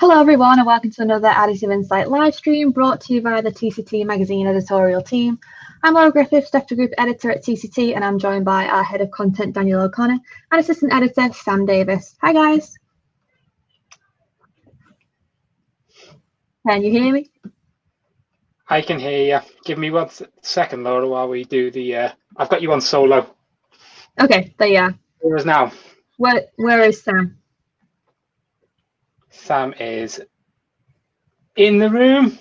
Hello everyone and welcome to another Additive Insight live stream brought to you by the TCT Magazine editorial team. I'm Laura Griffiths, Sector Group Editor at TCT, and I'm joined by our Head of Content Daniel O'Connor and Assistant Editor Sam Davis. Hi guys. Can you hear me? I can hear you. Give me 1 second, Laura, while we do the... I've got you on solo. Okay, there you are. Where is now? Where is Sam? Sam is in the room.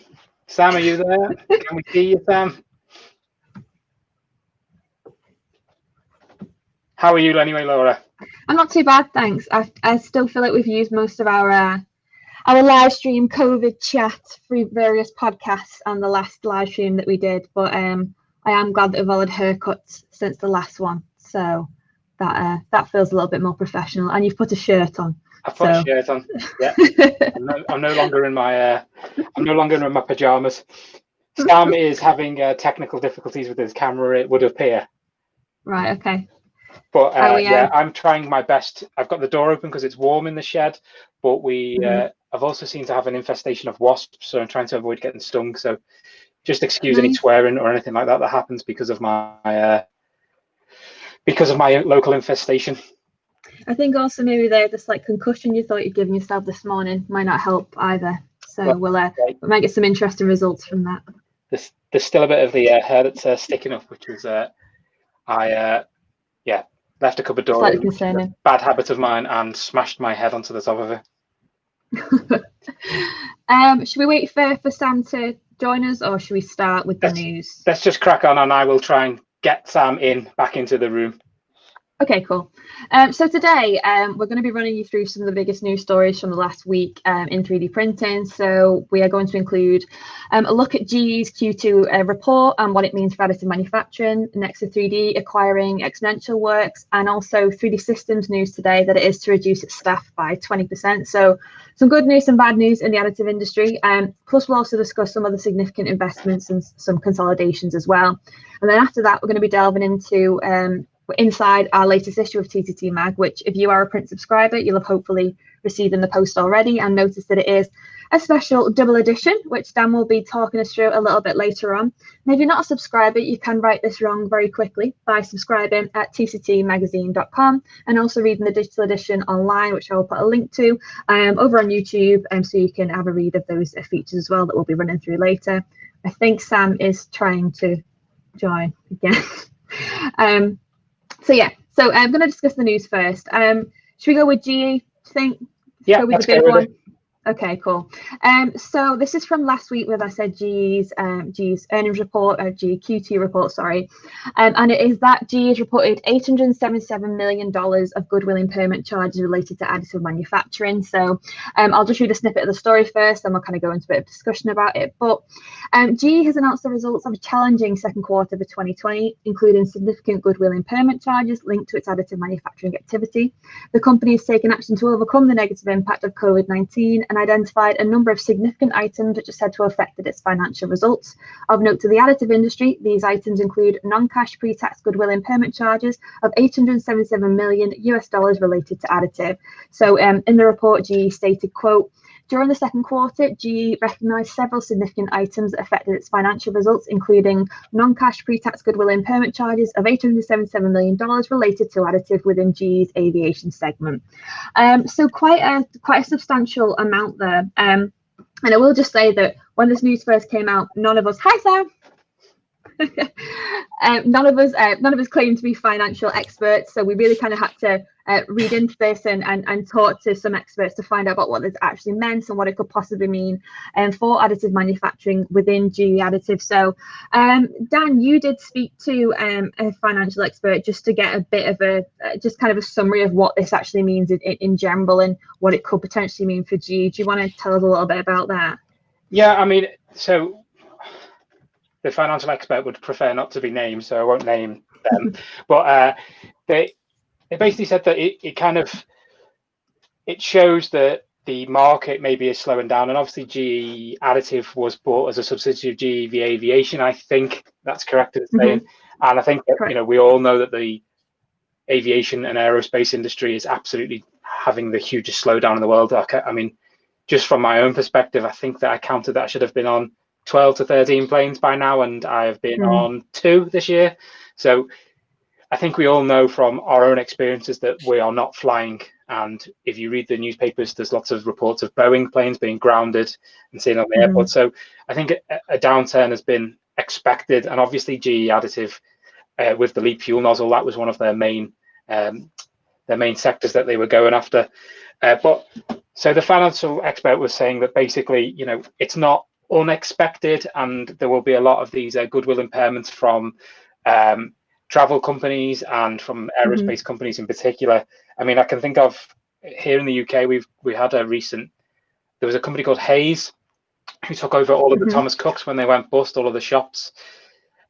Sam, are you there? Can we see you, Sam? How are you anyway, Laura? I'm not too bad, thanks. I still feel like we've used most of our live stream COVID chat through various podcasts and the last live stream that we did, but I am glad that we've all had haircuts since the last one, so that feels a little bit more professional. And you've put a shirt on. I've put a shirt on. Yeah, I'm no longer in my pajamas. Sam is having technical difficulties with his camera, it would appear. Right. Okay. But yeah, I'm trying my best. I've got the door open because it's warm in the shed, but I've also seemed to have an infestation of wasps, so I'm trying to avoid getting stung. So just excuse any swearing or anything like that happens because of my local infestation. I think also maybe the slight concussion you thought you'd given yourself this morning might not help either. So we might get some interesting results from that. There's still a bit of the hair that's sticking up, which is I left a cupboard door, bad habit of mine, and smashed my head onto the top of it. Should we wait for Sam to join us, or should we start with the news? Let's just crack on, and I will try and get Sam back into the room. Okay, cool. So today we're going to be running you through some of the biggest news stories from the last week in 3D printing. So we are going to include a look at GE's Q2 report and what it means for additive manufacturing, Nexa 3D acquiring Exponential Works, and also 3D Systems news today that it is to reduce its staff by 20%. So some good news and bad news in the additive industry. Plus we'll also discuss some of the significant investments and some consolidations as well. And then after that, we're going to be delving into inside our latest issue of TCT Mag, which if you are a print subscriber, you'll have hopefully received in the post already and noticed that it is a special double edition, which Dan will be talking us through a little bit later on. And if you're not a subscriber, you can right this wrong very quickly by subscribing at tctmagazine.com and also reading the digital edition online, which I will put a link to over on YouTube, so you can have a read of those features as well that we'll be running through later. I think Sam is trying to join again. So I'm going to discuss the news first. Should we go with GE, I think? Yeah, let's go with it. Okay, cool. So this is from last week, where I said GE's earnings report, GE Q2 report, sorry. And it is that GE has reported $877 million of goodwill impairment charges related to additive manufacturing. So I'll just read a snippet of the story first, and we'll kind of go into a bit of discussion about it. But GE has announced the results of a challenging second quarter for 2020, including significant goodwill impairment charges linked to its additive manufacturing activity. The company has taken action to overcome the negative impact of COVID-19 and identified a number of significant items which are said to have affected its financial results. Of note to the additive industry, these items include non-cash pre-tax goodwill impairment charges of $877 million related to additive. So in the report, GE stated, quote, "During the second quarter, GE recognised several significant items that affected its financial results, including non-cash pre-tax goodwill impairment charges of $877 million related to additive within GE's aviation segment." So quite a substantial amount there. And I will just say that when this news first came out, none of us, hi Sam, none of us claimed to be financial experts, so we really kind of had to read into this and talk to some experts to find out about what this actually meant and what it could possibly mean for additive manufacturing within GE Additive. So Dan, you did speak to a financial expert just to get a bit of just kind of a summary of what this actually means in general and what it could potentially mean for GE. Do you want to tell us a little bit about that? Yeah, I mean, so the financial expert would prefer not to be named, so I won't name them. But they basically said that it shows that the market maybe is slowing down, and obviously GE Additive was bought as a subsidiary of GE Aviation. I think that's correct in saying, and I think that, we all know that the aviation and aerospace industry is absolutely having the hugest slowdown in the world. I mean, just from my own perspective, I think that I counted that I should have been on 12 to 13 planes by now, and I've been on 2 this year. So I think we all know from our own experiences that we are not flying. And if you read the newspapers, there's lots of reports of Boeing planes being grounded and sitting on the airport. So I think a downturn has been expected. And obviously GE Additive with the LEAP fuel nozzle, that was one of their main sectors that they were going after. But so the financial expert was saying that basically, you know, it's not unexpected, and there will be a lot of these goodwill impairments from travel companies and from aerospace companies in particular. I mean, I can think of here in the UK, we had there was a company called Hayes who took over all of the Thomas Cooks when they went bust, all of the shops,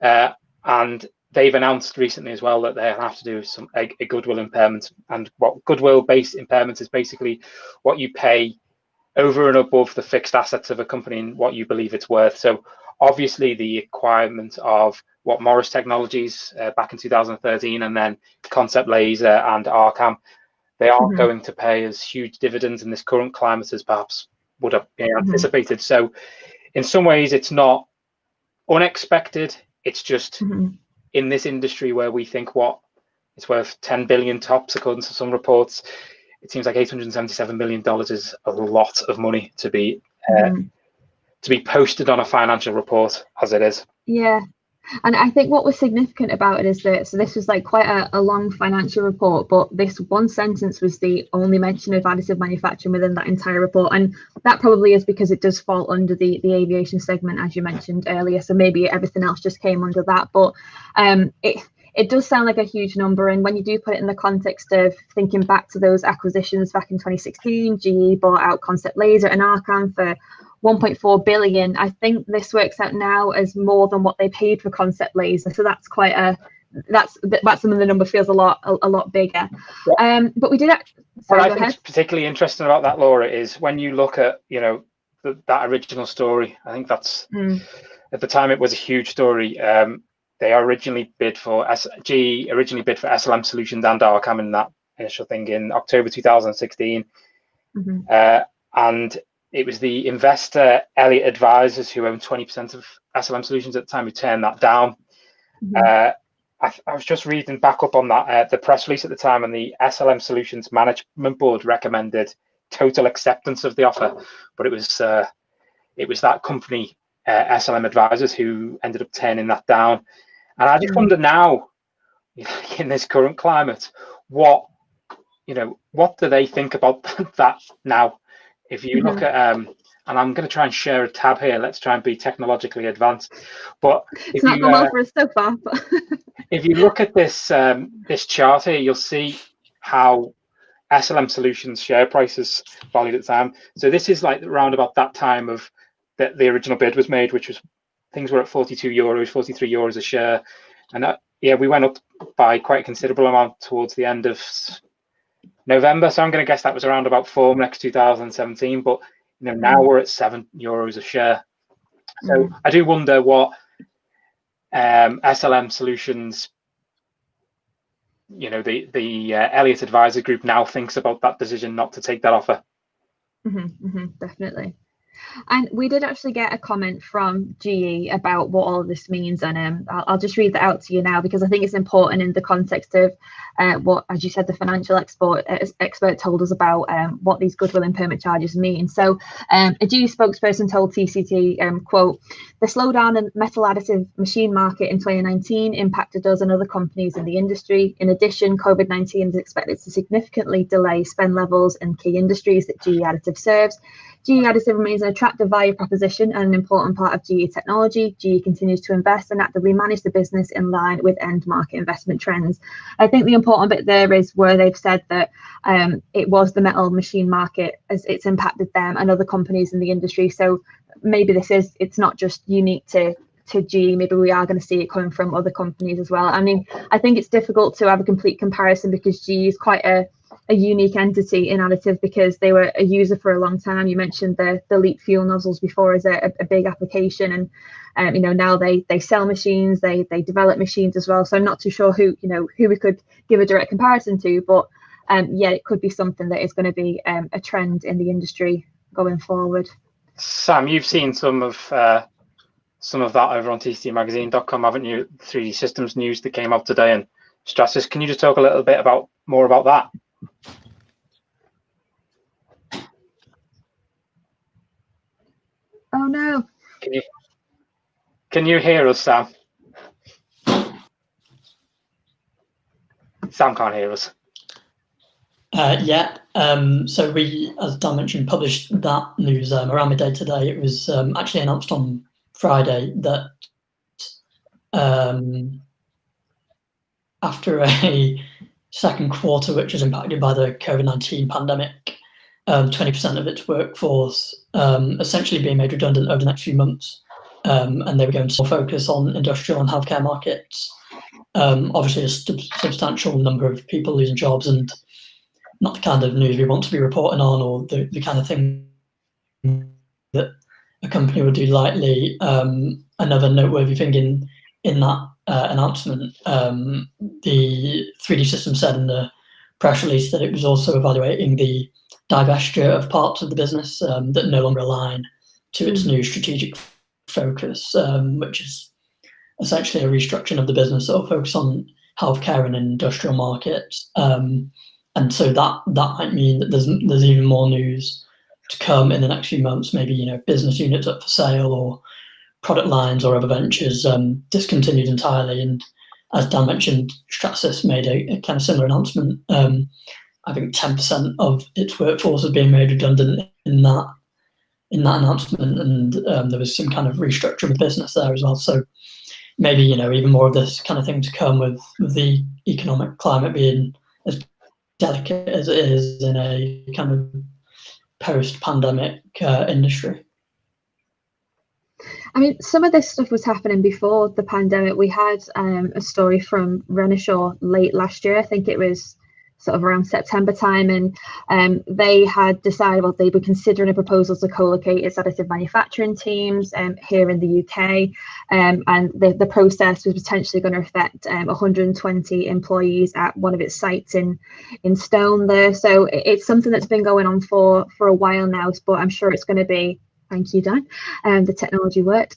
and they've announced recently as well that they have to do a goodwill impairment. And what goodwill-based impairment is basically what you pay over and above the fixed assets of a company and what you believe it's worth. So obviously the acquirement of what Morris Technologies back in 2013, and then Concept Laser and Arcam, they aren't going to pay as huge dividends in this current climate as perhaps would have been anticipated. So in some ways it's not unexpected. It's just in this industry where we think what it's worth 10 billion tops, according to some reports, it seems like $877 million is a lot of money to be posted on a financial report as it is. Yeah. And I think what was significant about it is that, so this was like quite a long financial report, but this one sentence was the only mention of additive manufacturing within that entire report. And that probably is because it does fall under the aviation segment, as you mentioned earlier. So maybe everything else just came under that. But it does sound like a huge number. And when you do put it in the context of thinking back to those acquisitions back in 2016, GE bought out Concept Laser and Arcam for 1.4 billion. I think this works out now as more than what they paid for Concept Laser. So that's quite that's some of the number feels a lot bigger. Yeah. But we did. What I think is particularly interesting about that, Laura, is when you look at, you know, that original story. I think that's at the time it was a huge story. They originally bid for GE originally bid for SLM Solutions and Arcam in that initial thing in October 2016, and it was the investor Elliott Advisors, who owned 20% of SLM Solutions at the time, who turned that down. I was just reading back up on that the press release at the time, and the SLM Solutions management board recommended total acceptance of the offer, but it was that company SLM Advisors who ended up turning that down. And I just wonder now, in this current climate, what do they think about that now? If you look at, and I'm going to try and share a tab here. Let's try and be technologically advanced. But it's not gone well for us so far. But if you look at this this chart here, you'll see how SLM Solutions share prices valued at the time. So this is like around about that time of that the original bid was made, which was things were at €42, 43 euros a share, and that, yeah, we went up by quite a considerable amount towards the end of November. So I'm going to guess that was around about Formnext 2017. But you know, now we're at €7 a share. So I do wonder what SLM Solutions, you know, the Elliott Advisor Group now thinks about that decision not to take that offer. Definitely. And we did actually get a comment from GE about what all of this means, and I'll just read that out to you now, because I think it's important in the context of what, as you said, the financial expert told us about what these goodwill impairment charges mean. So a GE spokesperson told TCT, quote, "The slowdown in metal additive machine market in 2019 impacted us and other companies in the industry. In addition, COVID-19 is expected to significantly delay spend levels in key industries that GE Additive serves. GE Additive remains an attractive value proposition and an important part of GE technology. GE continues to invest and actively manage the business in line with end market investment trends." I think the important bit there is where they've said that it was the metal machine market as it's impacted them and other companies in the industry. So maybe it's not just unique to GE. Maybe we are going to see it coming from other companies as well. I mean, I think it's difficult to have a complete comparison because GE is quite a unique entity in additive because they were a user for a long time. You mentioned the LEAP fuel nozzles before as a big application, and you know, now they sell machines, they develop machines as well. So I'm not too sure who we could give a direct comparison to, but yeah, it could be something that is going to be a trend in the industry going forward. Sam, you've seen some of that over on tctmagazine.com, haven't you? 3D Systems news that came out today, and Stratasys. Can you just talk a little bit more about that? Oh no! Can you hear us, Sam? Sam can't hear us. Yeah. So we, as Dan mentioned, published that news around midday today. It was actually announced on Friday that after a second quarter which was impacted by the COVID-19 pandemic, 20% of its workforce essentially being made redundant over the next few months, and they were going to focus on industrial and healthcare markets. Obviously, a substantial number of people losing jobs, and not the kind of news we want to be reporting on, or the kind of thing that a company would do lightly. Another noteworthy thing in that announcement, the 3D Systems said in the press release that it was also evaluating the divestiture of parts of the business that no longer align to its new strategic focus, which is essentially a restructuring of the business that will focus on healthcare and industrial markets. And so that might mean that there's even more news to come in the next few months, maybe, business units up for sale or product lines or other ventures discontinued entirely. And as Dan mentioned, Stratasys made a kind of similar announcement. I think 10% of its workforce is being made redundant in that announcement, and there was some kind of restructuring of the business there as well. So maybe, even more of this kind of thing to come with the economic climate being as delicate as it is in a kind of post-pandemic industry. I mean, some of this stuff was happening before the pandemic. We had a story from Renishaw late last year. I think it was sort of around September time, and they had decided, they were considering a proposal to co-locate its additive manufacturing teams here in the UK, and the process was potentially going to affect 120 employees at one of its sites in Stone there. So it's something that's been going on for a while now, but I'm sure it's going to be, thank you, Dan, the technology worked.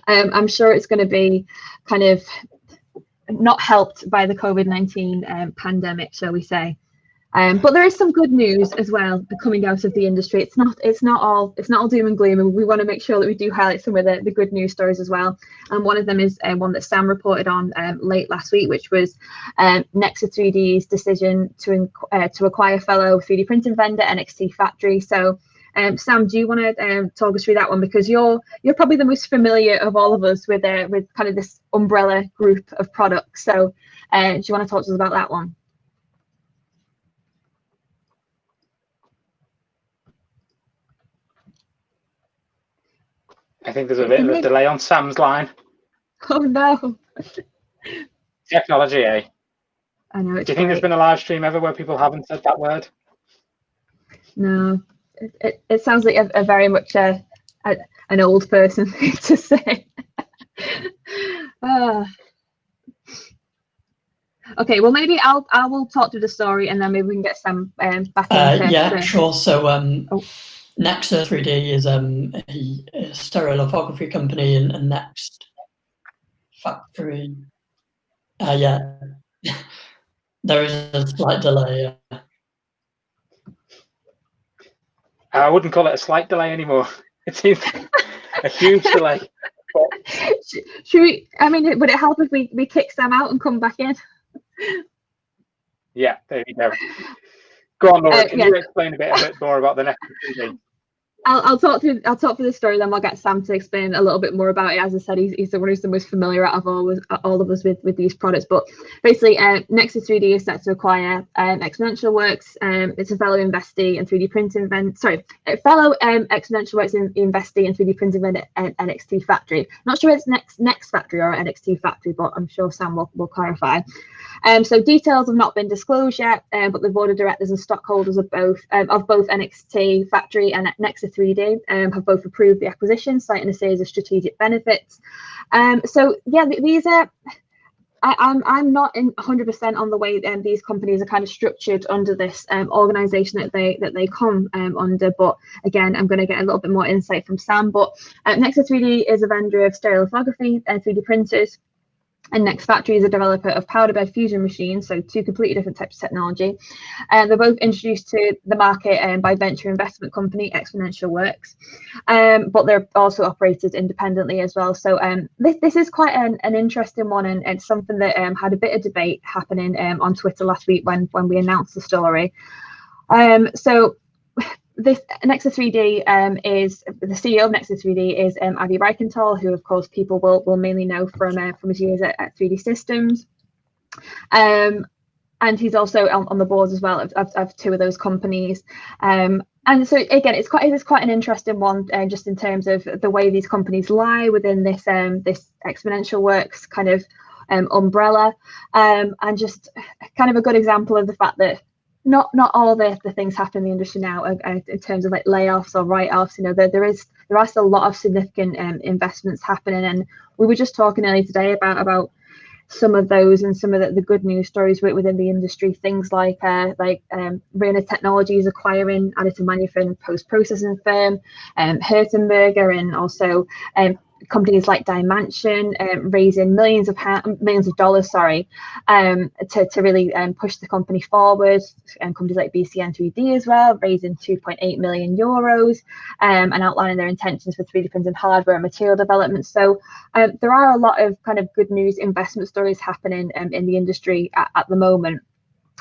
I'm sure it's going to be kind of not helped by the COVID-19 pandemic, shall we say. But there is some good news as well coming out of the industry. It's not all doom and gloom, and we want to make sure that we do highlight some of the good news stories as well. And one of them is one that Sam reported on late last week, which was Nexa 3D's decision to acquire fellow 3D printing vendor NXT Factory. So Sam, do you want to talk us through that one, because you're probably the most familiar of all of us with kind of this umbrella group of products. So do you want to talk to us about that one? I think there's a bit of a delay on Sam's line. Oh no! Technology, eh? I know. Do you think there's been a live stream ever where people haven't said that word? No. It sounds like a very much an old person thing to say. Okay, well, maybe I will talk through the story, and then maybe we can get Sam back in. Yeah, sure. So Nexa 3D is a stereolithography company, and Next Factory. Yeah, there is a slight delay. I wouldn't call it a slight delay anymore. It seems a huge delay. Should we? I mean, would it help if we kick Sam out and come back in? Yeah, there you go. Go on, Laura. Can you explain a bit more about the Nexa 3D? I'll talk through the story, then we'll get Sam to explain a little bit more about it. As I said, he's the one who's the most familiar out of all of us with these products. But basically, Nexa 3D is set to acquire Exponential Works. It's a fellow investee and 3D printing fellow Exponential Works investee and 3D printing vendor at NXT Factory. Not sure it's Next Factory or NXT Factory, but I'm sure Sam will clarify. So details have not been disclosed yet, but the board of directors and stockholders of both NXT Factory and Nexa 3D have both approved the acquisition, citing a series of strategic benefits. So yeah, these are, I'm not 100% on the way these companies are kind of structured under this organization that they come under, but again, I'm going to get a little bit more insight from Sam. But Nexa 3D is a vendor of stereolithography and 3D printers, and Next Factory is a developer of powder bed fusion machines, so two completely different types of technology. And they're both introduced to the market by venture investment company Exponential Works, but they're also operated independently as well. So this is quite an interesting one, and it's something that had a bit of debate happening on Twitter last week when we announced the story. So this Nexa 3D is the CEO of Nexa 3D is Avi Reichental, who of course people will mainly know from his years at 3D Systems, and he's also on the boards as well of two of those companies. And so again, it is quite an interesting one, just in terms of the way these companies lie within this this Exponential Works kind of umbrella, and just kind of a good example of the fact that not all the things happen in the industry now in terms of like layoffs or write-offs. You know, there are still a lot of significant investments happening, and we were just talking earlier today about some of those and some of the good news stories within the industry. Things like Rayner Technologies acquiring additive manufacturing and post-processing firm Hertenberger, and also companies like Dimension raising millions of dollars, to really push the company forward. And companies like BCN 3D as well, raising 2.8 million euros, and outlining their intentions for 3D printing hardware and material development. So there are a lot of kind of good news investment stories happening in the industry at the moment.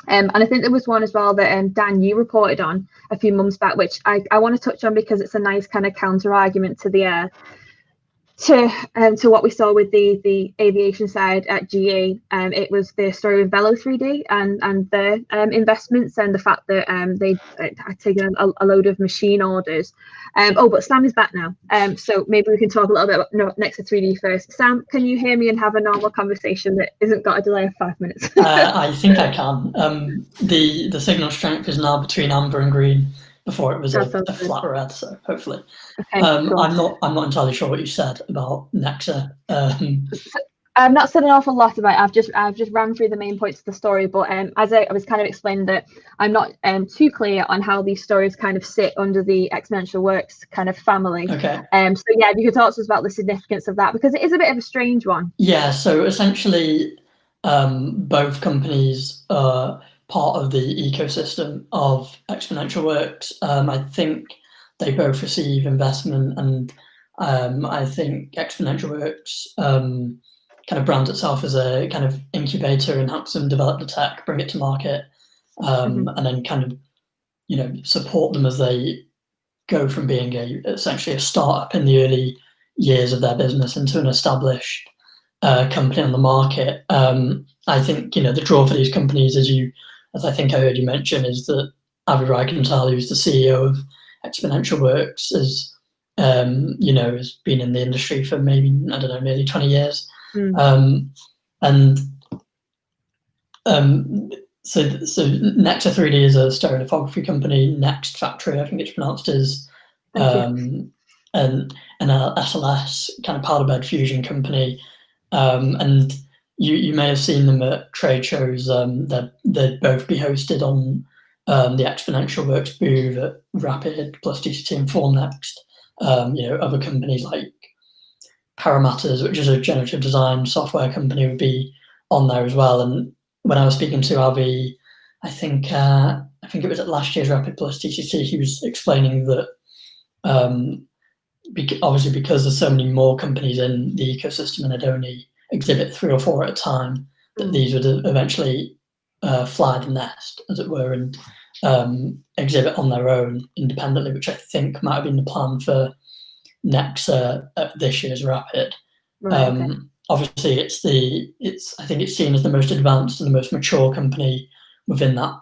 And I think there was one as well that Dan, you reported on a few months back, which I want to touch on because it's a nice kind of counter argument to the to what we saw with the aviation side at GE. It was the story of Velo 3D and their investments, and the fact that they had taken a load of machine orders. But Sam is back now, so maybe we can talk a little bit about Nexa 3D first. Sam, can you hear me and have a normal conversation that isn't got a delay of 5 minutes? I think I can. The signal strength is now between amber and green. Before it was a flat red, so hopefully. Okay, cool. I'm not entirely sure what you said about Nexa. I've not said an awful lot about it. I've just ran through the main points of the story, but as I was kind of explaining that I'm not too clear on how these stories kind of sit under the Exponential Works kind of family. Okay. So yeah, if you could talk to us about the significance of that, because it is a bit of a strange one. Yeah. So essentially, both companies are part of the ecosystem of Exponential Works. I think they both receive investment, and I think Exponential Works kind of brands itself as a kind of incubator and helps them develop the tech, bring it to market, and then kind of, you know, support them as they go from being essentially a startup in the early years of their business into an established company on the market. I think, you know, the draw for these companies, as I think I heard you mention, is that Avi Reichental, who's the CEO of Exponential Works, is, you know, has been in the industry for maybe, I don't know, nearly 20 years. So Nexa 3D is a stereolithography company. Next Factory, I think it's pronounced as, an SLS kind of powder bed fusion company, and you may have seen them at trade shows. They'd both be hosted on the Exponential Works booth at Rapid, plus DCT and Formnext. You know, other companies like Paramatters, which is a generative design software company, would be on there as well. And when I was speaking to Avi, I think it was at last year's Rapid plus DCT, he was explaining that obviously because there's so many more companies in the ecosystem and they'd only exhibit 3 or 4 at a time, that these would eventually fly the nest, as it were, and exhibit on their own independently, which I think might have been the plan for Nexa at this year's Rapid. Right, obviously, I think it's seen as the most advanced and the most mature company within that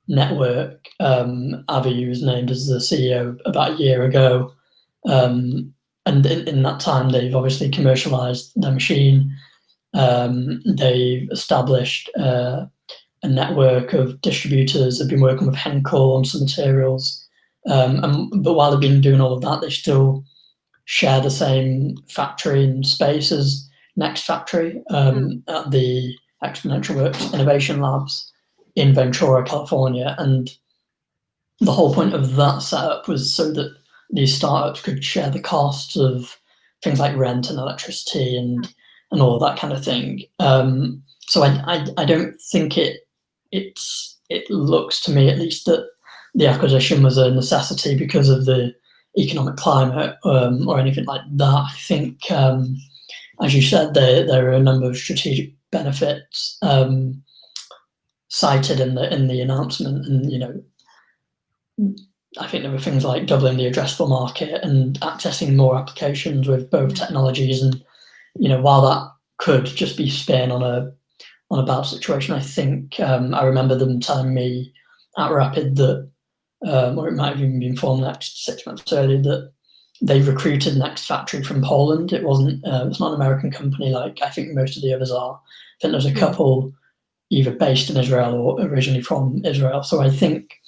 network. Avi was named as the CEO about a year ago. And in that time, they've obviously commercialized their machine. They've established a network of distributors. They've been working with Henkel on some materials. But while they've been doing all of that, they still share the same factory and space as next factory at the Exponential Works Innovation Labs in Ventura, California. And the whole point of that setup was so that these startups could share the costs of things like rent and electricity and all that kind of thing. So I don't think it looks to me, at least, that the acquisition was a necessity because of the economic climate or anything like that. I think, as you said, there are a number of strategic benefits cited in the announcement, and I think there were things like doubling the addressable market and accessing more applications with both technologies. And while that could just be spin on a bad situation, I think I remember them telling me at Rapid that, or it might have even been formed next 6 months earlier, that they recruited Next Factory from Poland. It wasn't. It's not an American company like I think most of the others are. I think there's a couple either based in Israel or originally from Israel. So I think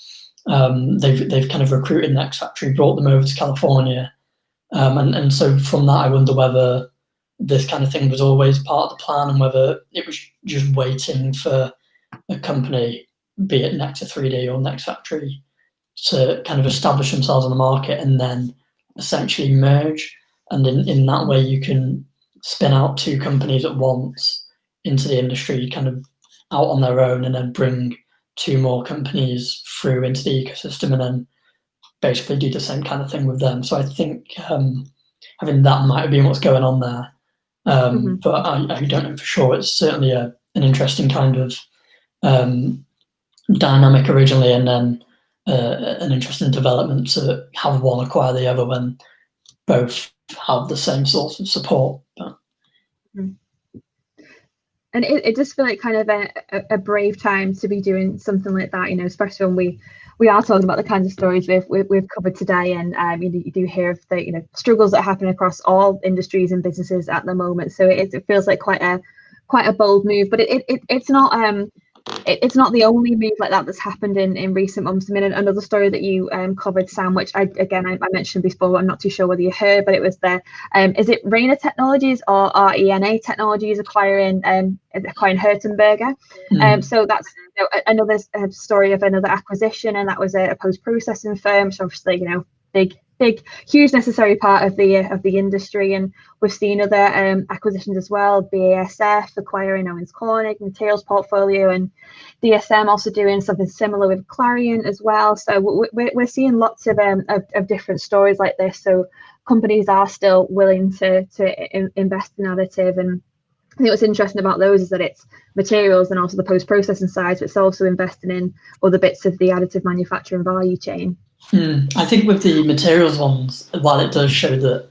they've kind of recruited Next Factory, brought them over to California, and so from that I wonder whether this kind of thing was always part of the plan and whether it was just waiting for a company, be it Nectar 3D or Next Factory, to kind of establish themselves on the market and then essentially merge. And in that way you can spin out two companies at once into the industry, kind of out on their own, and then bring two more companies through into the ecosystem and then basically do the same kind of thing with them. So I think having that might have been what's going on there. But I don't know for sure. It's certainly an interesting kind of dynamic originally, and then an interesting development to have one acquire the other when both have the same source of support. And it does feel like kind of a brave time to be doing something like that, especially when we are talking about the kinds of stories we've covered today, and you do hear of the struggles that happen across all industries and businesses at the moment. So it feels like quite a bold move, but it's not it's not the only move like that that's happened in recent months. I mean, another story that you covered, Sam, which I mentioned before, but I'm not too sure whether you heard, but it was is it Rainer Technologies or RENA Technologies acquiring Hertenberger? So that's another story of another acquisition, and that was a post-processing firm. So obviously, big, huge necessary part of the industry. And we've seen other acquisitions as well. BASF acquiring Owens Corning materials portfolio, and DSM also doing something similar with Clariant as well. So we're seeing lots of different stories like this. So companies are still willing to invest in additive. And I think what's interesting about those is that it's materials and also the post-processing side, but it's also investing in other bits of the additive manufacturing value chain. I think with the materials ones, while it does show that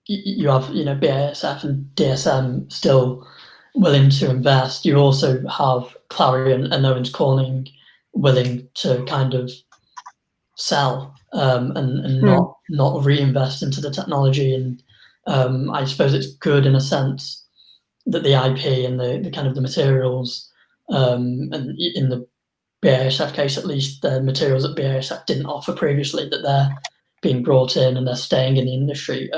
you have BASF and DSM still willing to invest, you also have Clariant and Owens Corning willing to kind of sell and not reinvest into the technology. And I suppose it's good in a sense that the IP and the kind of the materials, and in the BASF case at least, the materials that BASF didn't offer previously, that they're being brought in and they're staying in the industry.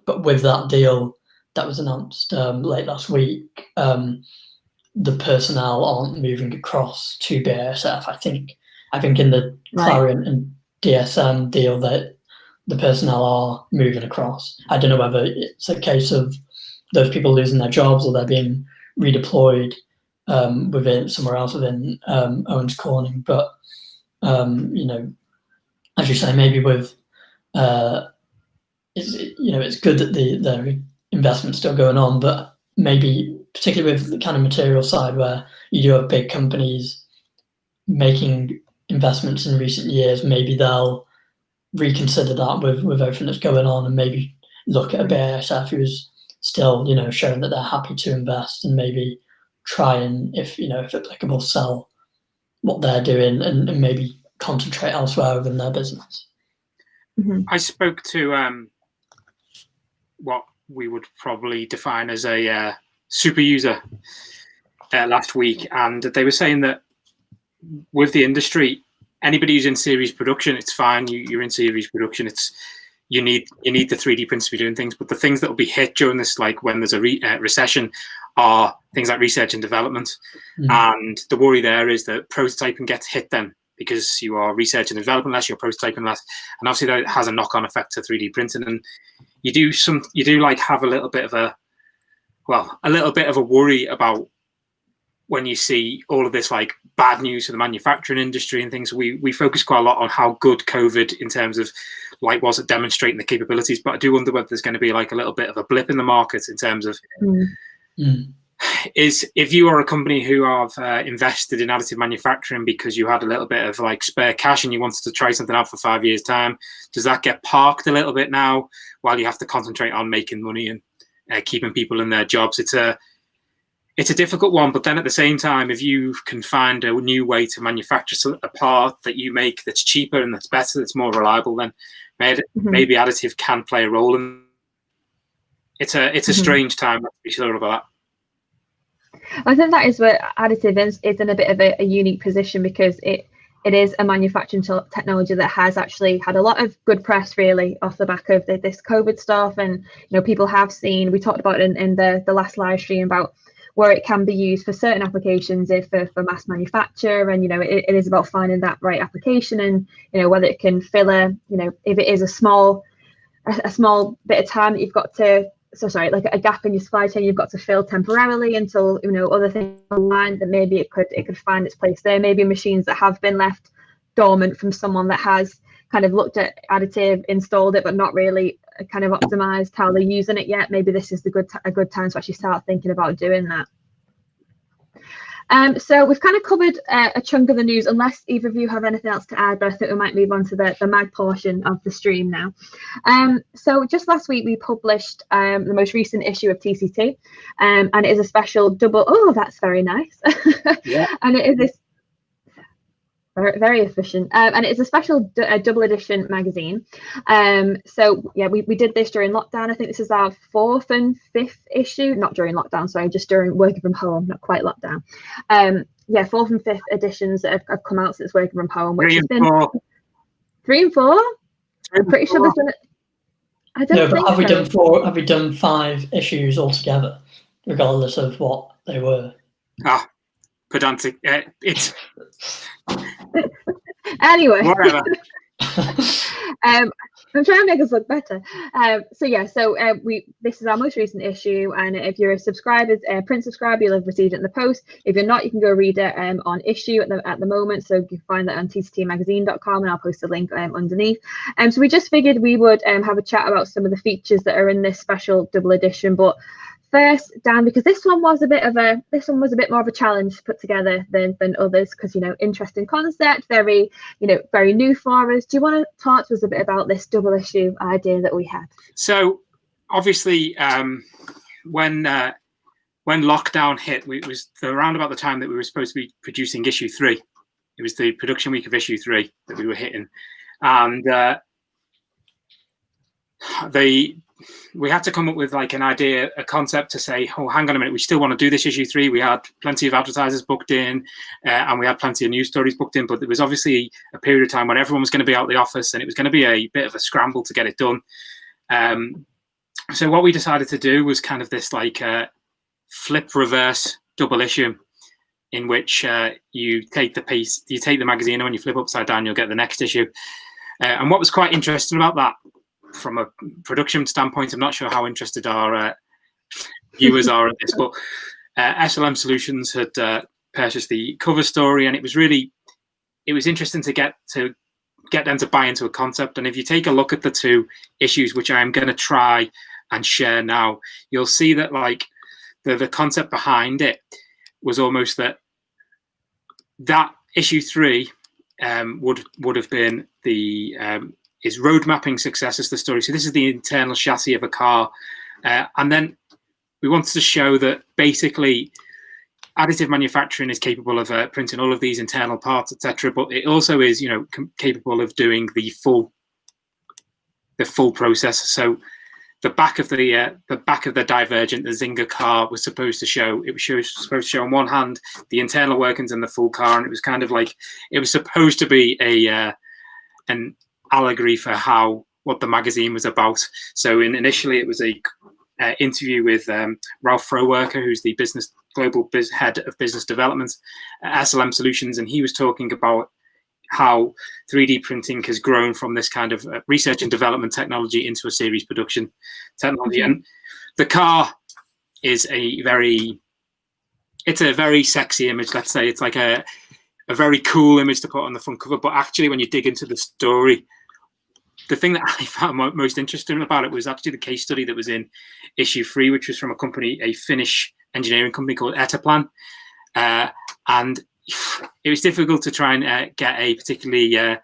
But with that deal that was announced late last week, the personnel aren't moving across to BASF. I think in the Clariant and DSM deal that the personnel are moving across. I don't know whether it's a case of those people losing their jobs or they're being redeployed within somewhere else within Owens Corning, but as you say, maybe with it's good that the investment's still going on, but maybe particularly with the kind of material side where you do have big companies making investments in recent years, maybe they'll reconsider that with everything that's going on, and maybe look at a BASF who's still showing that they're happy to invest, and maybe try and, if applicable, sell what they're doing and maybe concentrate elsewhere within their business. I spoke to what we would probably define as a super user last week, and they were saying that with the industry, anybody who's in series production, it's fine. You're in series production. you need the 3D printers to be doing things. But the things that will be hit during this, like when there's a recession, are things like research and development. And the worry there is that prototyping gets hit then, because you are researching and developing less, you're prototyping less, and obviously that has a knock-on effect to 3D printing. And you do like have a little bit of a worry about when you see all of this like bad news for the manufacturing industry and things. We focus quite a lot on how good COVID in terms of like was it demonstrating the capabilities, but I do wonder whether there's going to be like a little bit of a blip in the market in terms of is if you are a company who have invested in additive manufacturing because you had a little bit of like spare cash and you wanted to try something out for 5 years time, does that get parked a little bit now while you have to concentrate on making money and keeping people in their jobs? It's a difficult one, but then at the same time, if you can find a new way to manufacture a part that you make that's cheaper and that's better, that's more reliable, then maybe additive can play a role. And it's a strange time to be sure about that. I think that is where additive is in a bit of a unique position, because it is a manufacturing technology that has actually had a lot of good press really off the back of this COVID stuff. And people have seen, we talked about in the last live stream about where it can be used for certain applications for mass manufacture, and it is about finding that right application, and whether it can fill if it is a small bit of time that you've got to like a gap in your supply chain you've got to fill temporarily until other things align, then maybe it could find its place there. Maybe machines that have been left dormant from someone that has kind of looked at additive, installed it, but not really kind of optimized how they're using it yet. Maybe this is a good time to actually start thinking about doing that. So we've kind of covered a chunk of the news, unless either of you have anything else to add, but I think we might move on to the mag portion of the stream now. So just last week we published the most recent issue of TCT, and it is a special double, that's very nice. Yeah. And it is this very, very efficient, and it's a special double edition magazine. So yeah, we did this during lockdown. I think this is our 4th and 5th issue, not during lockdown, sorry, just during working from home, not quite lockdown. Yeah, 4th and 5th editions that have come out since working from home, which has been 3 and 4. I'm pretty sure there's been I don't know, but have we done 5 issues altogether, regardless of what they were? Pedantic. It's anyway. Whatever. I'm trying to make us look better. This is our most recent issue, and if you're a print subscriber, you'll have received it in the post. If you're not, you can go read it on issue at the moment. So you can find that on tctmagazine.com, and I'll post a link underneath. So we just figured we would have a chat about some of the features that are in this special double edition, but first, Dan, because this one was a bit more of a challenge to put together than others, because interesting concept, very new for us. Do you want to talk to us a bit about this double issue idea that we had? So obviously, when lockdown hit, it was around about the time that we were supposed to be producing issue 3. It was the production week of issue 3 that we were hitting, and we had to come up with like an idea, a concept to say, oh, hang on a minute, we still want to do this issue 3. We had plenty of advertisers booked in, and we had plenty of news stories booked in, but there was obviously a period of time when everyone was going to be out of the office, and it was going to be a bit of a scramble to get it done. So what we decided to do was kind of this like flip reverse double issue, in which you take the magazine, and when you flip upside down, you'll get the next issue. And what was quite interesting about that, from a production standpoint, I'm not sure how interested our viewers are in this, but SLM Solutions had purchased the cover story, and it was interesting to get them to buy into a concept. And if you take a look at the 2 issues, which I am going to try and share now, you'll see that like the concept behind it was almost that issue 3 would have been the is road mapping success as the story. So this is the internal chassis of a car. And then we wanted to show that basically additive manufacturing is capable of printing all of these internal parts, etc. But it also is, capable of doing the full process. So the back of the Divergent, the Zinger car, was supposed to show on one hand the internal workings in the full car, and it was kind of like it was supposed to be an allegory for how what the magazine was about. So initially it was a interview with Ralph Frohwerker, who's the global head of business development at SLM Solutions, and he was talking about how 3D printing has grown from this kind of research and development technology into a series production technology. And the car is a very sexy image, let's say. It's like a very cool image to put on the front cover, but actually when you dig into the story, the thing that I found most interesting about it was actually the case study that was in issue 3, which was from a Finnish engineering company called Etteplan. And it was difficult to try and get a particularly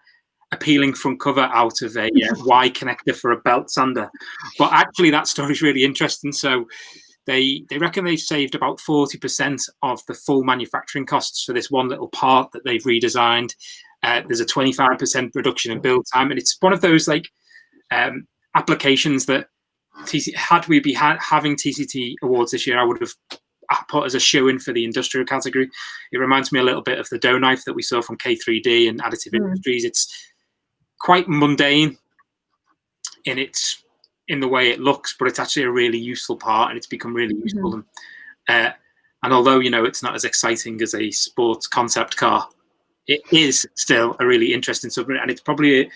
appealing front cover out of a Y connector for a belt sander. But actually that story is really interesting. So they reckon they've saved about 40% of the full manufacturing costs for this one little part that they've redesigned. There's a 25% reduction in build time, and it's one of those applications that had we be having TCT awards this year, I would have put as a shoe-in for the industrial category. It reminds me a little bit of the dough knife that we saw from K3D and Additive Industries. It's quite mundane in the way it looks, but it's actually a really useful part, and it's become really useful. And although it's not as exciting as a sports concept car, it is still a really interesting subject, and it's probably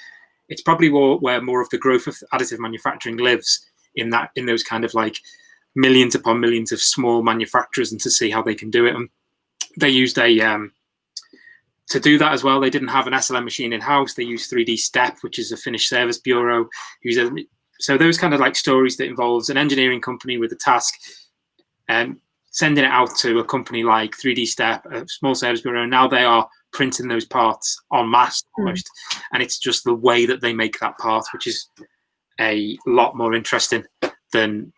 where more of the growth of additive manufacturing lives, in those kind of millions upon millions of small manufacturers, and to see how they can do it. And they used to do that as well. They didn't have an SLM machine in house. They used 3D Step, which is a Finnish service bureau. So those kind of stories that involves an engineering company with a task, and sending it out to a company like 3D Step, a small service bureau. Now they are printing those parts en masse almost, and it's just the way that they make that part, which is a lot more interesting than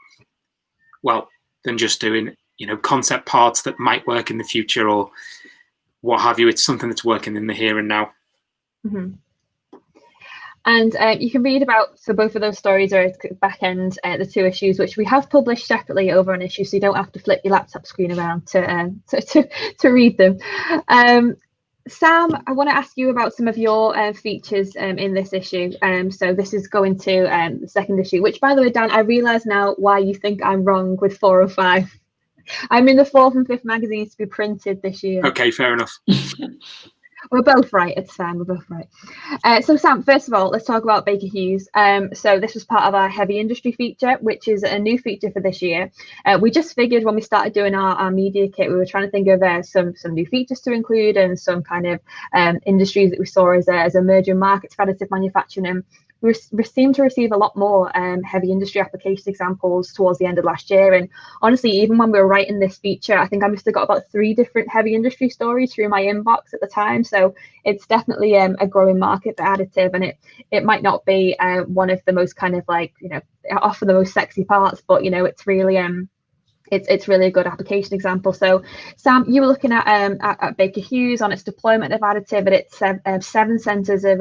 just doing concept parts that might work in the future or what have you. It's something that's working in the here and now. And you can read about, so both of those stories are at the back end, the 2 issues, which we have published separately over an issue, so you don't have to flip your laptop screen around to read them. Sam, I want to ask you about some of your features in this issue. So this is going to the 2nd issue, which, by the way, Dan, I realise now why you think I'm wrong with 4 and 5. I'm in the 4th and 5th magazines to be printed this year. Okay, fair enough. We're both right. It's fine. We're both right. So Sam, first of all, let's talk about Baker Hughes. So this was part of our heavy industry feature, which is a new feature for this year. We just figured when we started doing our media kit, we were trying to think of some new features to include and some kind of industries that we saw as emerging markets for additive manufacturing. And we seemed to receive a lot more heavy industry application examples towards the end of last year. And honestly, even when we were writing this feature, I think I must have got about 3 different heavy industry stories through my inbox at the time. So it's definitely a growing market for additive, and it might not be one of the most kind of often the most sexy parts, but it's really it's really a good application example. So Sam, you were looking at Baker Hughes on its deployment of additive at its 7 centers of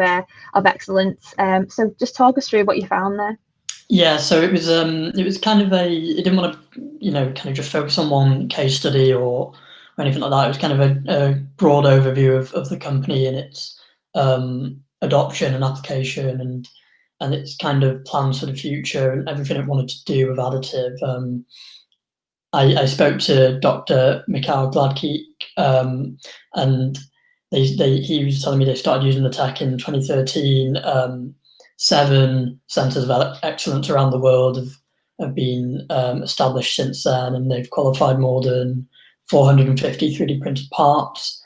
excellence. So just talk us through what you found there. Yeah, so it was kind of it didn't want to kind of just focus on one case study or anything like that. It was kind of a broad overview of the company and its adoption and application and its kind of plans for the future and everything it wanted to do with additive. I spoke to Dr. Mikhail Gladkey, and he was telling me they started using the tech in 2013. 7 centers of excellence around the world have been established since then, and they've qualified more than 450 3D printed parts,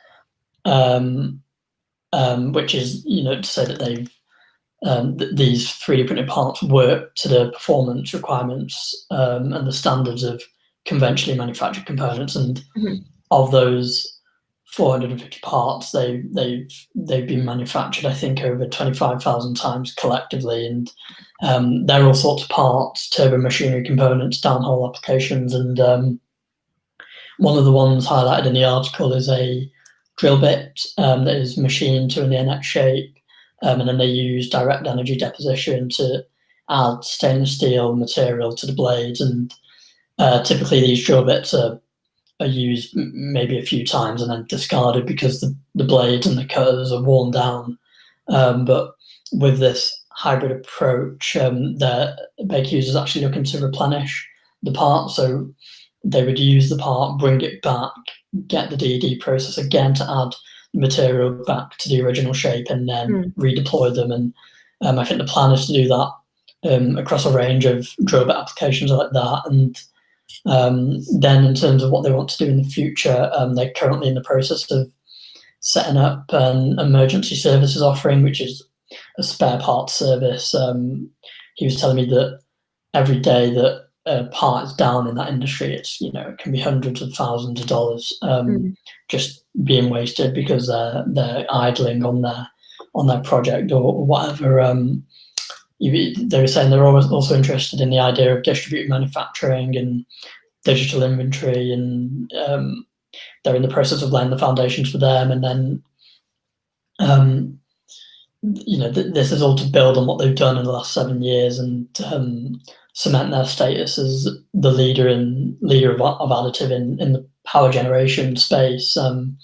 which is to say that they've these 3D printed parts work to the performance requirements and the standards of conventionally manufactured components, and of those 450 parts, they've been manufactured, I think, over 25,000 times collectively, and they're all sorts of parts, turbo machinery components, downhole applications, and one of the ones highlighted in the article is a drill bit that is machined to an near-net shape, and then they use direct energy deposition to add stainless steel material to the blades, and typically these drill bits are used maybe a few times and then discarded because the blades and the cutters are worn down. But with this hybrid approach, the Baker Hughes is actually looking to replenish the part. So they would use the part, bring it back, get the DED process again to add the material back to the original shape, and then redeploy them. And I think the plan is to do that across a range of drill bit applications like that. And then in terms of what they want to do in the future, they're currently in the process of setting up an emergency services offering, which is a spare parts service. He was telling me that every day that a part is down in that industry, it's, it can be hundreds of thousands of dollars just being wasted because they're idling on their project or whatever. They were saying they're also interested in the idea of distributed manufacturing and digital inventory, and they're in the process of laying the foundations for them. And then, this is all to build on what they've done in the last 7 years and cement their status as the leader of additive in the power generation space. And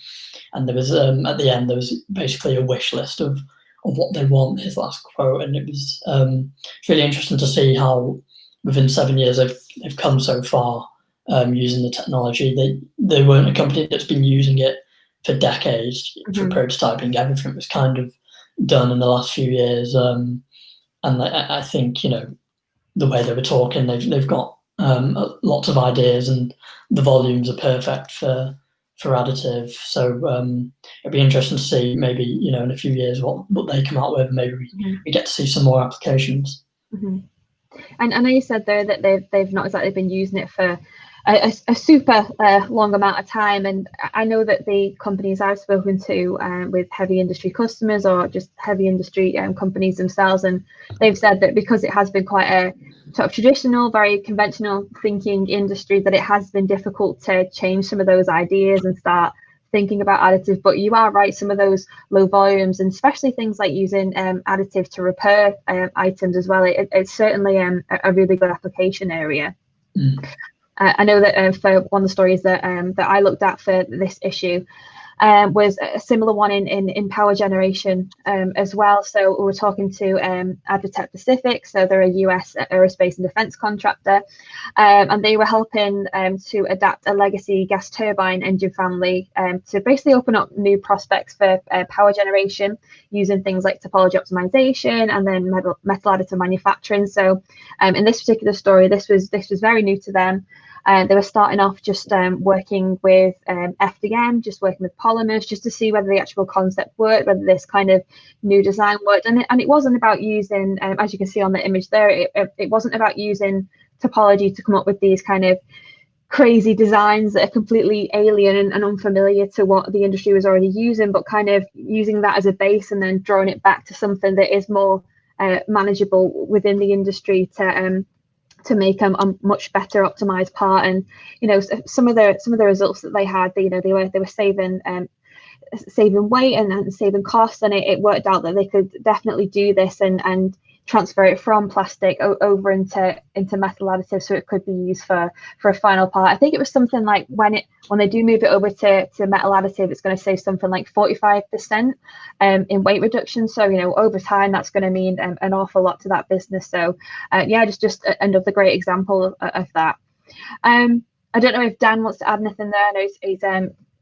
there was at the end there was basically a wish list of what they want. His last quote, and it was really interesting to see how within 7 years they've come so far using the technology. They weren't a company that's been using it for decades for prototyping. Everything was kind of done in the last few years, and I think the way they were talking, they've got lots of ideas, and the volumes are perfect for additive. So it'd be interesting to see maybe in a few years what they come out with. Maybe we get to see some more applications. And I know you said there that they've not exactly been using it for a super long amount of time, and I know that the companies I've spoken to with heavy industry customers or just heavy industry companies themselves, and they've said that because it has been quite a sort of traditional, very conventional thinking industry, that it has been difficult to change some of those ideas and start thinking about additive. But you are right, some of those low volumes, and especially things like using additive to repair items as well, it's certainly a really good application area. I know that for one of the stories that I looked at for this issue was a similar one in power generation as well. So we were talking to Advitech Pacific, so they're a US aerospace and defense contractor, and they were helping to adapt a legacy gas turbine engine family to basically open up new prospects for power generation using things like topology optimization and then metal additive manufacturing. So in this particular story, this was very new to them. They were starting off just working with FDM, just working with polymers, just to see whether the actual concept worked, whether this kind of new design worked. And it wasn't about using, as you can see on the image there, it wasn't about using topology to come up with these kind of crazy designs that are completely alien and unfamiliar to what the industry was already using, but kind of using that as a base and then drawing it back to something that is more manageable within the industry to make a much better optimized part. And some of the results that they had, they were saving weight and saving costs, and it worked out that they could definitely do this and transfer it from plastic over into metal additive, so it could be used for a final part. I think it was something like when they do move it over to metal additive, it's going to save something like 45% in weight reduction. So over time that's going to mean an awful lot to that business. So just another great example of that. I don't know if Dan wants to add anything there. I know he's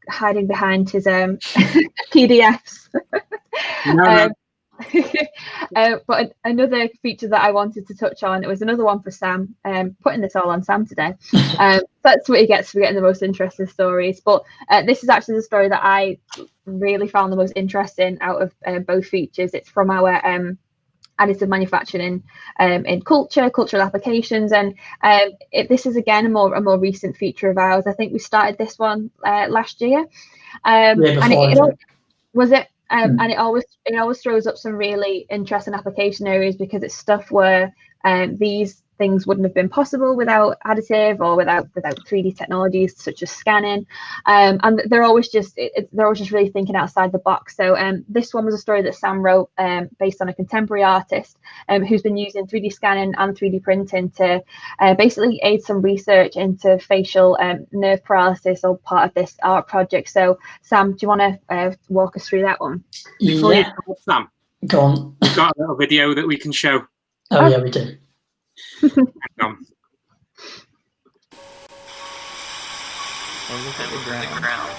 hiding behind his PDFs. No. But another feature that I wanted to touch on, it was another one for Sam, putting this all on Sam today. That's what he gets for getting the most interesting stories. But this is actually the story that I really found the most interesting out of both features. It's from our additive manufacturing in cultural applications, and this is again a more recent feature of ours. I think we started this one last year, and and it always throws up some really interesting application areas, because it's stuff where these things wouldn't have been possible without additive or without 3D technologies such as scanning, and they're always just really thinking outside the box. So this one was a story that Sam wrote based on a contemporary artist who's been using 3D scanning and 3D printing to basically aid some research into facial nerve paralysis, or part of this art project. So Sam, do you want to walk us through that one? Before you talk, Sam, Go on. We've got a little video that we can show. Oh, yeah, we do. Hang on. Look at the ground.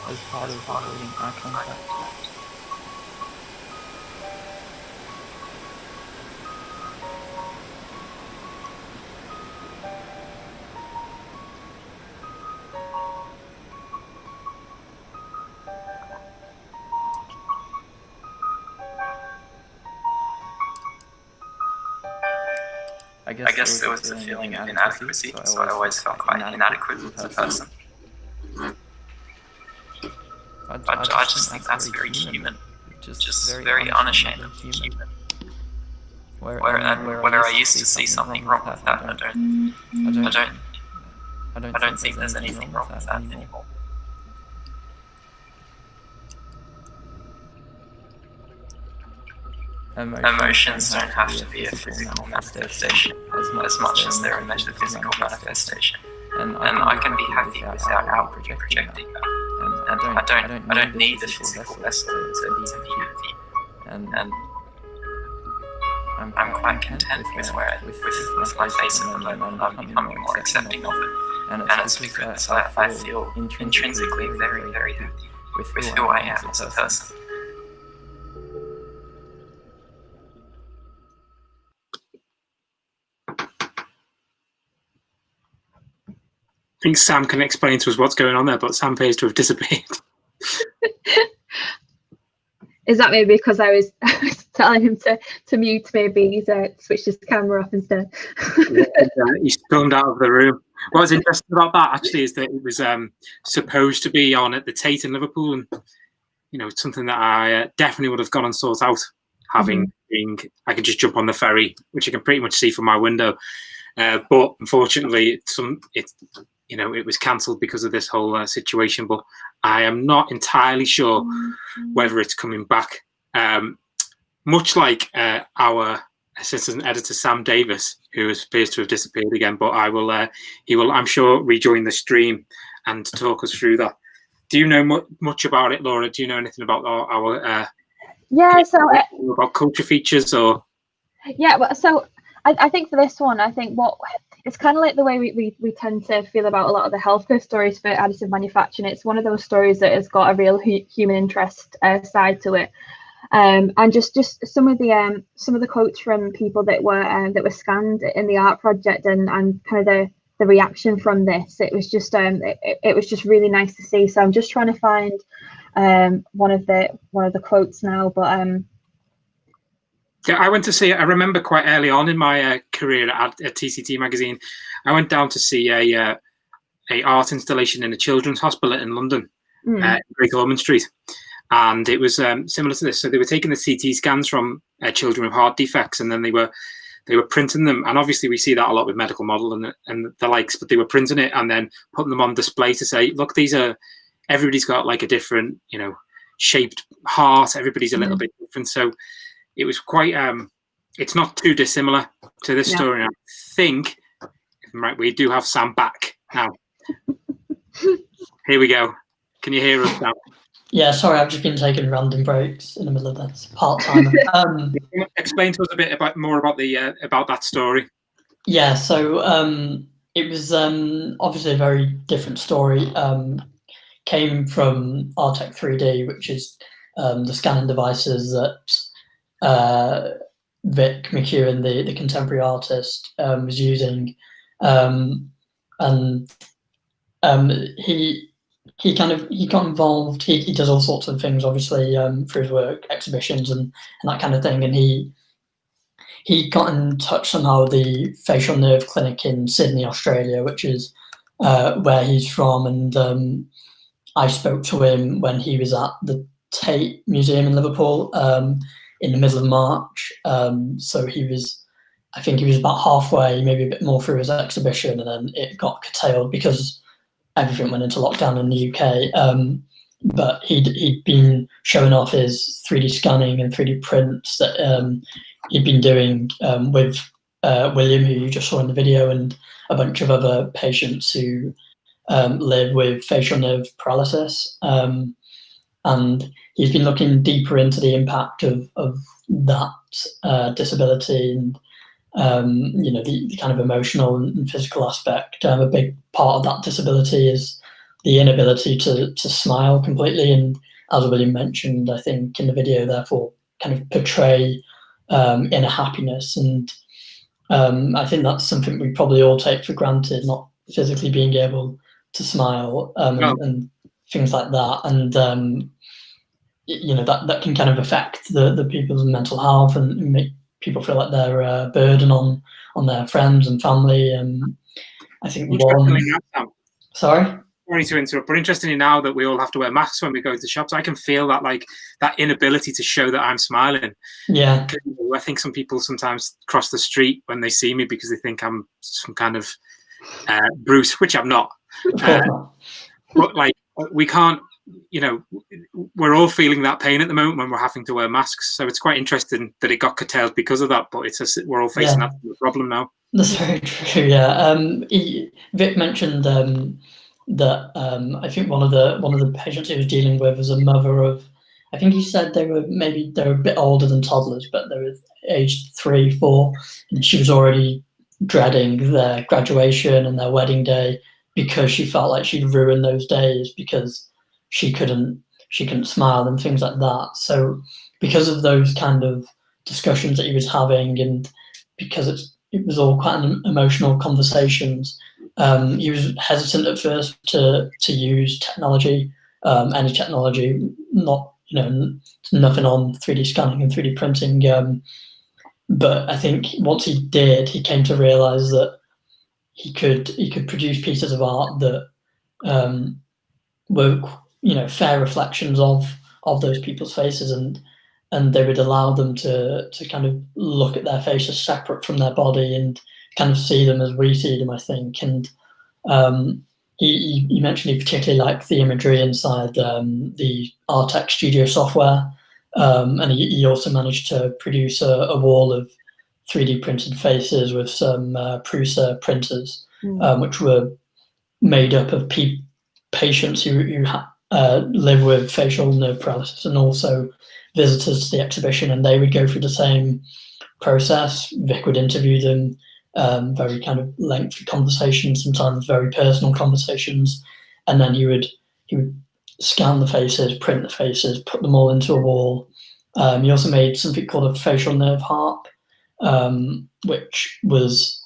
As part of avoiding eye contact. I guess there was a feeling of inadequacy, so I always felt quite inadequate as a person. I just think that's very human, just very unashamedly human. Where I used to see something wrong with that, I don't think there's anything wrong with that anymore. Emotions don't have to be a physical manifestation as much as they're a metaphysical manifestation. And I can be happy without outwardly projecting that. And I don't need a physical vessel to be happy. And I'm quite content with my face at the moment. I'm becoming more accepting of it. And it's because I feel intrinsically very, very happy with who I am as a person. I think Sam can explain to us what's going on there, but Sam appears to have disappeared. Is that maybe because I was telling him to mute? Maybe he's switched his camera off instead. He stormed out of the room. What's interesting about that actually is that it was supposed to be on at the Tate in Liverpool, and it's something that I definitely would have gone and sought out. Having I could just jump on the ferry, which I can pretty much see from my window. But unfortunately, it was cancelled because of this whole situation. But I am not entirely sure whether it's coming back. Much like our assistant editor Sam Davis, who appears to have disappeared again. But he will, I'm sure, rejoin the stream and talk us through that. Do you know much about it, Laura? Do you know anything about our about culture features or? Yeah, well, so I think for this one, I think it's kind of like the way we tend to feel about a lot of the healthcare stories for additive manufacturing. It's one of those stories that has got a real human interest side to it, and just some of the quotes from people that were scanned in the art project and kind of the reaction from this. It was just it was just really nice to see. So I'm just trying to find one of the quotes now, but yeah, I went to see. I remember quite early on in my career at TCT magazine, I went down to see a art installation in a children's hospital in London, Great Ormond Street, and it was similar to this. So they were taking the CT scans from children with heart defects, and then they were printing them. And obviously, we see that a lot with medical model and the likes. But they were printing it and then putting them on display to say, look, everybody's got like a different, shaped heart. Everybody's a little bit different. So it was quite, it's not too dissimilar to this story. I think, we do have Sam back now. Here we go. Can you hear us now? Yeah, sorry, I've just been taking random breaks in the middle of this part-time. Explain to us a bit more about that story. Yeah, so it was obviously a very different story. Came from Artec 3D, which is the scanning devices that Vic McEwen, the contemporary artist, was using, and he got involved. He does all sorts of things, obviously, for his work, exhibitions and that kind of thing. And he got in touch somehow with the Facial Nerve Clinic in Sydney, Australia, which is where he's from. And I spoke to him when he was at the Tate Museum in Liverpool in the middle of March. So I think he was about halfway, maybe a bit more through his exhibition, and then it got curtailed because everything went into lockdown in the UK. But he'd been showing off his 3D scanning and 3D prints that he'd been doing with William, who you just saw in the video, and a bunch of other patients who live with facial nerve paralysis. and he's been looking deeper into the impact of that disability and the kind of emotional and physical aspect. A big part of that disability is the inability to smile completely, and as William mentioned, I think in the video, therefore, kind of portray inner happiness. And I think that's something we probably all take for granted, not physically being able to smile and things like that. And that can kind of affect the people's mental health and make people feel like they're a burden on their friends and family. I think Sorry to interrupt, but interestingly, now that we all have to wear masks when we go to the shops, I can feel that, like, that inability to show that I'm smiling. Yeah. I think some people sometimes cross the street when they see me because they think I'm some kind of Bruce, which I'm not. But like, we can't, we're all feeling that pain at the moment when we're having to wear masks. So it's quite interesting that it got curtailed because of that, but we're all facing that problem now. That's very true, yeah. Vic mentioned that I think one of the patients he was dealing with was a mother of, I think he said they were a bit older than toddlers, but they were aged 3, 4, and she was already dreading their graduation and their wedding day because she felt like she'd ruined those days because she couldn't smile and things like that. So because of those kind of discussions that he was having, and because it was all quite emotional conversations, he was hesitant at first to use technology, any technology, not nothing on 3D scanning and 3D printing. But I think once he did, he came to realise that he could produce pieces of art that were fair reflections of those people's faces, and they would allow them to kind of look at their faces separate from their body and kind of see them as we see them, I think. And he mentioned he particularly liked the imagery inside the Artex Studio software, and he also managed to produce a wall of 3D printed faces with some Prusa printers, which were made up of patients who live with facial nerve paralysis and also visitors to the exhibition, and they would go through the same process. Vic would interview them, very kind of lengthy conversations, sometimes very personal conversations, and then he would scan the faces, print the faces, put them all into a wall. He also made something called a facial nerve harp, which was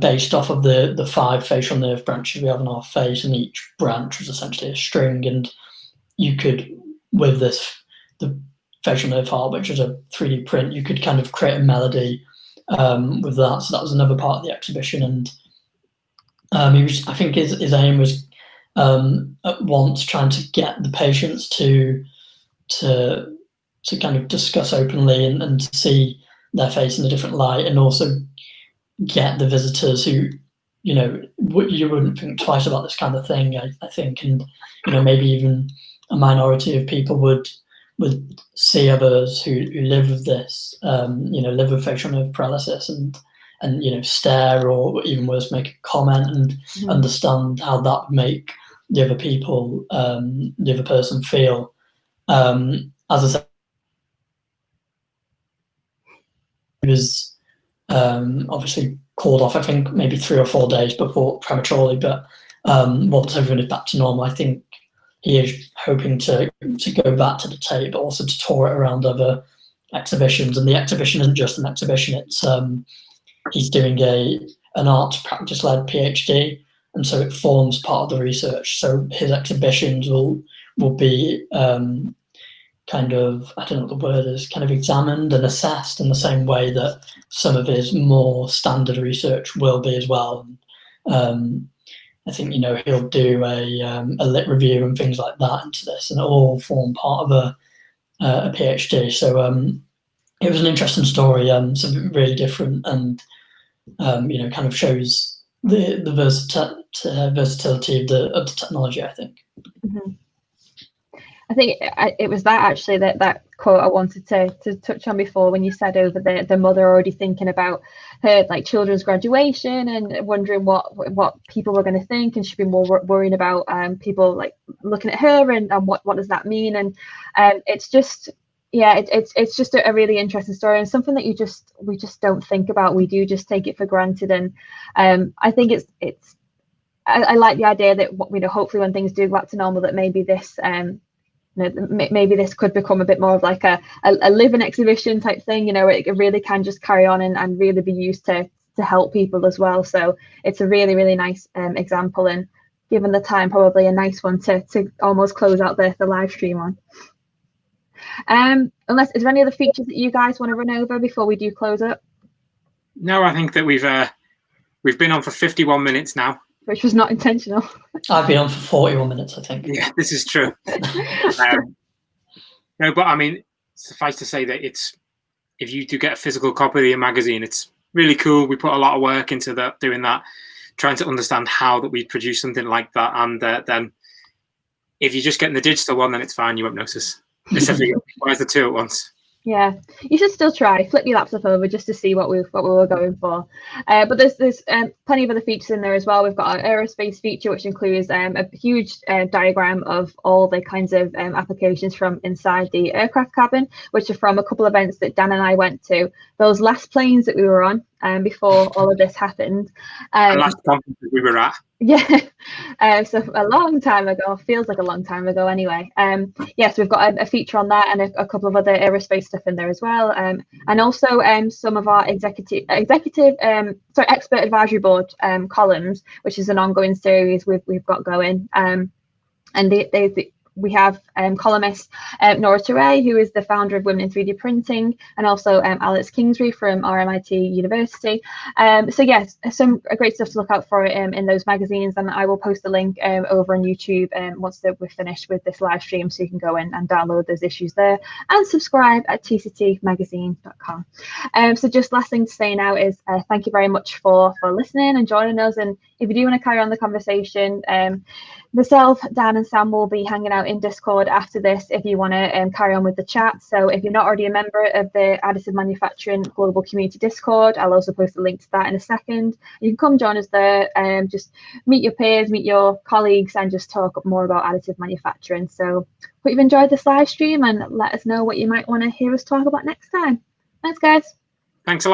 based off of the 5 facial nerve branches we have on our face, and each branch was essentially a string, and you could, with the facial nerve harp, which is a 3D print, you could kind of create a melody with that. So that was another part of the exhibition, and I think his aim was at once trying to get the patients to kind of discuss openly and to see their face in a different light, and also get the visitors who you wouldn't think twice about this kind of thing, I think, and maybe even a minority of people would see others who live with this, live with facial nerve paralysis, and stare, or even worse, make a comment, and understand how that would make the other people, the other person feel. As I said, he was obviously called off, I think maybe 3 or 4 days before, prematurely, but once everyone is back to normal, I think he is hoping to go back to the Tate, but also to tour it around other exhibitions. And the exhibition isn't just an exhibition; it's he's doing an arts practice-led PhD, and so it forms part of the research. So his exhibitions will be kind of, I don't know what the word is, kind of examined and assessed in the same way that some of his more standard research will be as well. I think he'll do a lit review and things like that into this, and it all form part of a PhD. So it was an interesting story, something really different, and kind of shows the versatility of the technology, I think. Mm-hmm. I think it was that actually that quote I wanted to touch on before, when you said over the mother already thinking about her like children's graduation and wondering what people were going to think, and she'd be more worrying about people like looking at her and what does that mean, and it's just it's just a really interesting story, and something that we just don't think about. We do just take it for granted, and I think I like the idea that hopefully when things do go back to normal, that maybe this maybe this could become a bit more of like a living exhibition type thing, it really can just carry on and really be used to help people as well. So it's a really, really nice example, and given the time, probably a nice one to almost close out the live stream on. Unless, is there any other features that you guys want to run over before we do close up? No, I think that we've been on for 51 minutes now. Which was not intentional. I've been on for 41 minutes, I think. Yeah, this is true. No, but I mean, suffice to say that if you do get a physical copy of the magazine, it's really cool. We put a lot of work into doing that, trying to understand how that we produce something like that. And then if you're just getting the digital one, then it's fine. You won't notice. Except if you buy the two at once. Yeah, you should still try. Flip your laptop over just to see what we were going for. But there's plenty of other features in there as well. We've got our aerospace feature, which includes a huge diagram of all the kinds of applications from inside the aircraft cabin, which are from a couple of events that Dan and I went to. Those last planes that we were on before all of this happened. The last conference that we were at. Yeah, so a long time ago, feels like a long time ago anyway. Yes, we've got a feature on that and a couple of other aerospace stuff in there as well, and also some of our expert advisory board columns, which is an ongoing series we've got going, and we have columnist Nora Touray, who is the founder of Women in 3D Printing, and also Alex Kingsbury from RMIT University. So yes, some great stuff to look out for in those magazines, and I will post the link over on YouTube once we're finished with this live stream, so you can go in and download those issues there and subscribe at tctmagazine.com. So just last thing to say now is thank you very much for listening and joining us, and if you do want to carry on the conversation, myself, Dan and Sam will be hanging out in Discord after this if you want to carry on with the chat. So if you're not already a member of the Additive Manufacturing Global Community Discord, I'll also post a link to that in a second. You can come join us there and just meet your peers, meet your colleagues, and just talk more about additive manufacturing. So hope you've enjoyed this live stream, and let us know what you might want to hear us talk about next time. Thanks, guys. Thanks a lot.